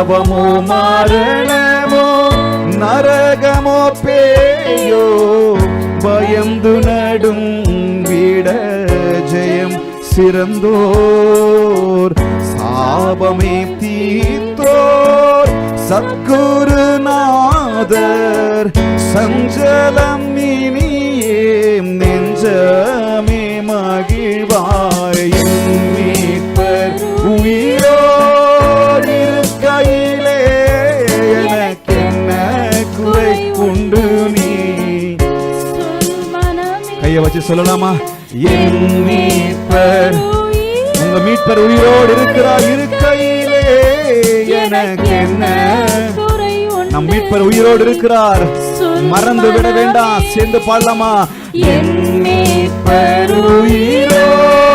சாபமோ மரணமோ நரகமோ பேயோ பயந்து நடும் விட ஜெயம் சிறந்தோர். சாபமே தீர்த்தோர் சத்குருநாதர் சஞ்சலம் இனியே நெஞ்சமே மகிழ்வாய். மீட்பர் உயிரோடு இருக்கையிலே எனக்கென்ன குறை உண்டு நீ. கையை வச்சு சொல்லலாமா? என் மீட்பர், உங்க மீட்பர் உயிரோடு இருக்கிறார். இருக்கையிலே எனக்கு என்ன? நம் மீட்பர் உயிரோடு இருக்கிறார். மறந்து விட வேண்டாம். சேர்ந்து பாடலாமா? என் மீட்பர் உயிரோடு